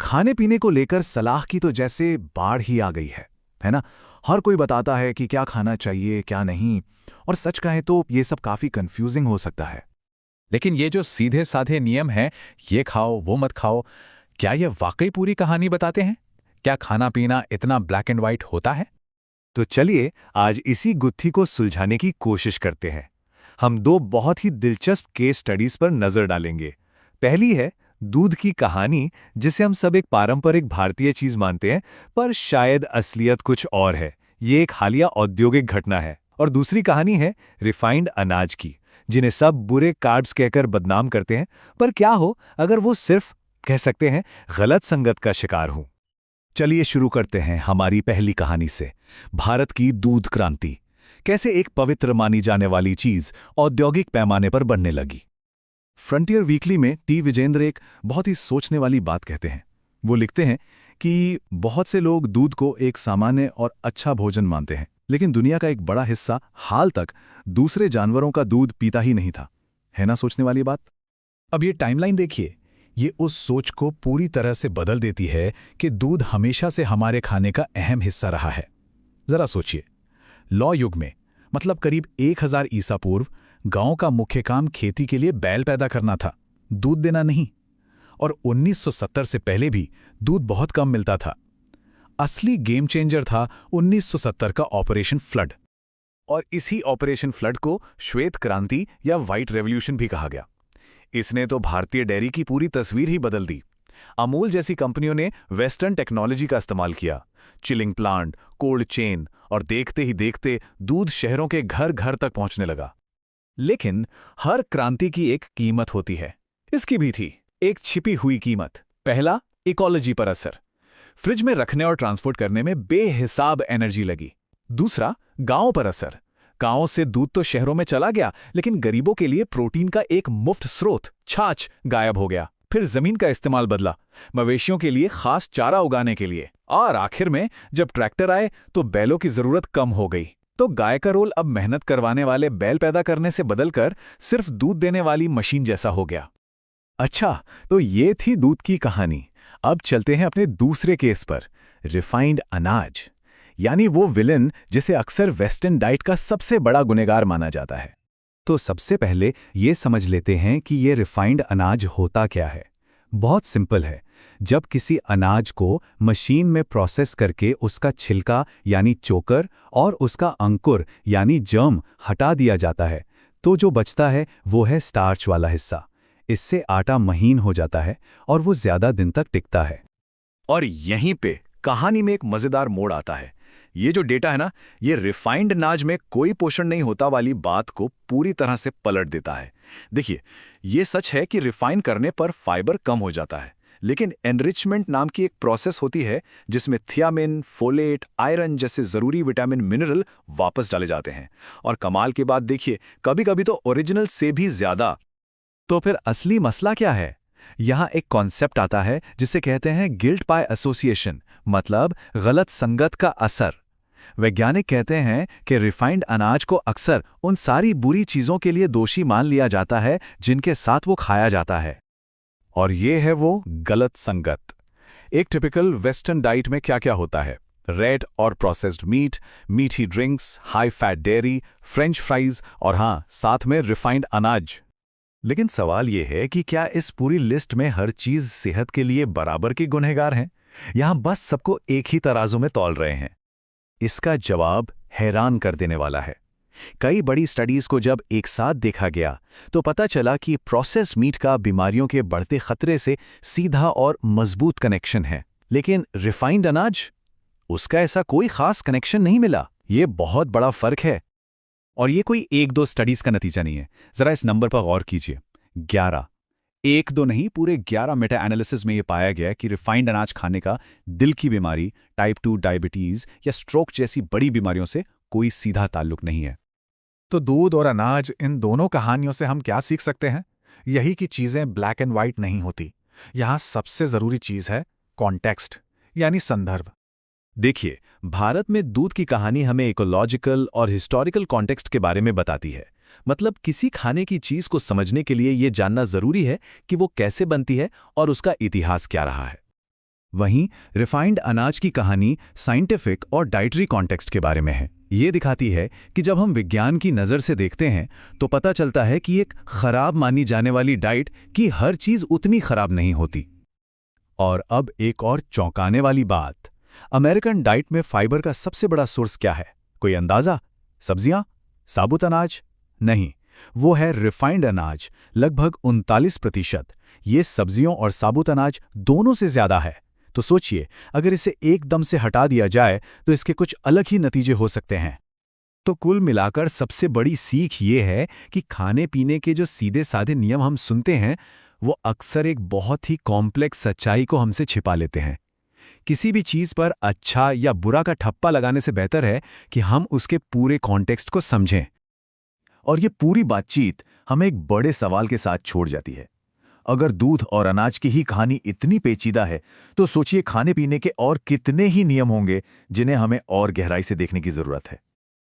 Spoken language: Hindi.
खाने पीने को लेकर सलाह की तो जैसे बाढ़ ही आ गई है ना। हर कोई बताता है कि क्या खाना चाहिए क्या नहीं, और सच कहें तो ये सब काफी कंफ्यूजिंग हो सकता है। लेकिन ये जो सीधे साधे नियम हैं, ये खाओ वो मत खाओ, क्या ये वाकई पूरी कहानी बताते हैं? क्या खाना पीना इतना ब्लैक एंड व्हाइट होता है? तो चलिए आज इसी गुत्थी को सुलझाने की कोशिश करते हैं। हम दो बहुत ही दिलचस्प केस स्टडीज पर नजर डालेंगे। पहली है दूध की कहानी, जिसे हम सब एक पारंपरिक भारतीय चीज मानते हैं, पर शायद असलियत कुछ और है। ये एक हालिया औद्योगिक घटना है। और दूसरी कहानी है रिफाइंड अनाज की, जिन्हें सब बुरे कार्ब्स कहकर बदनाम करते हैं, पर क्या हो अगर वो सिर्फ कह सकते हैं गलत संगत का शिकार हो। चलिए शुरू करते हैं हमारी पहली कहानी से, भारत की दूध क्रांति। कैसे एक पवित्र मानी जाने वाली चीज औद्योगिक पैमाने पर बनने लगी। फ्रंटियर वीकली में टी विजेंद्र एक बहुत ही सोचने वाली बात कहते हैं। वो लिखते हैं कि बहुत से लोग दूध को एक सामान्य और अच्छा भोजन मानते हैं, लेकिन दुनिया का एक बड़ा हिस्सा हाल तक दूसरे जानवरों का दूध पीता ही नहीं था। है ना सोचने वाली बात। अब ये टाइमलाइन देखिए, ये उस सोच को पूरी तरह से बदल देती है कि दूध हमेशा से हमारे खाने का अहम हिस्सा रहा है। जरा सोचिए, लौ युग में मतलब करीब 1000 ईसा पूर्व गांव का मुख्य काम खेती के लिए बैल पैदा करना था, दूध देना नहीं। और 1970 से पहले भी दूध बहुत कम मिलता था। असली गेम चेंजर था 1970 का ऑपरेशन फ्लड। और इसी ऑपरेशन फ्लड को श्वेत क्रांति या व्हाइट रेवोल्यूशन भी कहा गया। इसने तो भारतीय डेयरी की पूरी तस्वीर ही बदल दी। अमूल जैसी कंपनियों ने वेस्टर्न टेक्नोलॉजी का इस्तेमाल किया, चिलिंग प्लांट, कोल्ड चेन, और देखते ही देखते दूध शहरों के घर घर तक पहुंचने लगा। लेकिन हर क्रांति की एक कीमत होती है। इसकी भी थी एक छिपी हुई कीमत। पहला, इकोलॉजी पर असर। फ्रिज में रखने और ट्रांसपोर्ट करने में बेहिसाब एनर्जी लगी। दूसरा, गांव पर असर। गांव से दूध तो शहरों में चला गया, लेकिन गरीबों के लिए प्रोटीन का एक मुफ्त स्रोत छाछ गायब हो गया। फिर जमीन का इस्तेमाल बदला, मवेशियों के लिए खास चारा उगाने के लिए। और आखिर में जब ट्रैक्टर आए तो बैलों की जरूरत कम हो गई। तो गाय का रोल अब मेहनत करवाने वाले बैल पैदा करने से बदलकर सिर्फ दूध देने वाली मशीन जैसा हो गया। अच्छा, तो ये थी दूध की कहानी। अब चलते हैं अपने दूसरे केस पर, रिफाइंड अनाज, यानी वो विलन जिसे अक्सर वेस्टर्न डाइट का सबसे बड़ा गुनहगार माना जाता है। तो सबसे पहले ये समझ लेते हैं कि ये रिफाइंड अनाज होता क्या है। बहुत सिंपल है। जब किसी अनाज को मशीन में प्रोसेस करके उसका छिलका यानी चोकर और उसका अंकुर यानी जर्म हटा दिया जाता है, तो जो बचता है वो है स्टार्च वाला हिस्सा। इससे आटा महीन हो जाता है और वो ज्यादा दिन तक टिकता है। और यहीं पे कहानी में एक मजेदार मोड़ आता है। ये जो डेटा है ना, ये रिफाइंड अनाज में कोई पोषण नहीं होता वाली बात को पूरी तरह से पलट देता है। देखिए, ये सच है कि रिफाइन करने पर फाइबर कम हो जाता है, लेकिन एनरिचमेंट नाम की एक प्रोसेस होती है जिसमें थियामिन, फोलेट, आयरन जैसे जरूरी विटामिन मिनरल वापस डाले जाते हैं। और कमाल की बात देखिए, कभी कभी तो ओरिजिनल से भी ज्यादा। तो फिर असली मसला क्या है? यहाँ एक कॉन्सेप्ट आता है जिसे कहते हैं गिल्ट बाय एसोसिएशन, मतलब गलत संगत का असर। वैज्ञानिक कहते हैं कि रिफाइंड अनाज को अक्सर उन सारी बुरी चीजों के लिए दोषी मान लिया जाता है जिनके साथ वो खाया जाता है। और ये है वो गलत संगत। एक टिपिकल वेस्टर्न डाइट में क्या क्या होता है? रेड और प्रोसेस्ड मीट, मीठी drinks, high fat dairy, French fries और हाँ, साथ में रिफाइंड अनाज। लेकिन सवाल यह है कि क्या इस पूरी लिस्ट में हर चीज सेहत के लिए बराबर की गुनहगार हैं? यहां बस सबको एक ही तराजू में तौल रहे हैं। इसका जवाब हैरान कर देने वाला है। कई बड़ी स्टडीज को जब एक साथ देखा गया तो पता चला कि प्रोसेस मीट का बीमारियों के बढ़ते खतरे से सीधा और मजबूत कनेक्शन है, लेकिन रिफाइंड अनाज, उसका ऐसा कोई खास कनेक्शन नहीं मिला। ये बहुत बड़ा फर्क है। और ये कोई एक दो स्टडीज का नतीजा नहीं है। जरा इस नंबर पर गौर कीजिए, 11। एक दो नहीं, पूरे 11 मेटा एनालिसिस में ये पाया गया कि रिफाइंड अनाज खाने का दिल की बीमारी, टाइप 2 डायबिटीज या स्ट्रोक जैसी बड़ी बीमारियों से कोई सीधा ताल्लुक नहीं है। तो दूध और अनाज, इन दोनों कहानियों से हम क्या सीख सकते हैं? यही कि चीजें ब्लैक एंड व्हाइट नहीं होती। यहां सबसे जरूरी चीज है कॉन्टेक्स्ट, यानी संदर्भ। देखिए, भारत में दूध की कहानी हमें इकोलॉजिकल और हिस्टोरिकल कॉन्टेक्स्ट के बारे में बताती है। मतलब किसी खाने की चीज को समझने के लिए यह जानना जरूरी है कि वो कैसे बनती है और उसका इतिहास क्या रहा है। वहीं रिफाइंड अनाज की कहानी साइंटिफिक और डाइटरी कॉन्टेक्स्ट के बारे में है। ये दिखाती है कि जब हम विज्ञान की नज़र से देखते हैं तो पता चलता है कि एक खराब मानी जाने वाली डाइट की हर चीज़ उतनी खराब नहीं होती। और अब एक और चौंकाने वाली बात, अमेरिकन डाइट में फाइबर का सबसे बड़ा सोर्स क्या है? कोई अंदाजा? सब्जियां? साबुत अनाज? नहीं, वो है रिफाइंड अनाज, लगभग 39%। ये सब्जियों और साबुत अनाज दोनों से ज्यादा है। तो सोचिए, अगर इसे एकदम से हटा दिया जाए तो इसके कुछ अलग ही नतीजे हो सकते हैं। तो कुल मिलाकर सबसे बड़ी सीख ये है कि खाने पीने के जो सीधे साधे नियम हम सुनते हैं वो अक्सर एक बहुत ही कॉम्प्लेक्स सच्चाई को हमसे छिपा लेते हैं। किसी भी चीज पर अच्छा या बुरा का ठप्पा लगाने से बेहतर है कि हम उसके पूरे कॉन्टेक्स्ट को समझें। और ये पूरी बातचीत हमें एक बड़े सवाल के साथ छोड़ जाती है। अगर दूध और अनाज की ही कहानी इतनी पेचीदा है तो सोचिए खाने पीने के और कितने ही नियम होंगे जिन्हें हमें और गहराई से देखने की जरूरत है।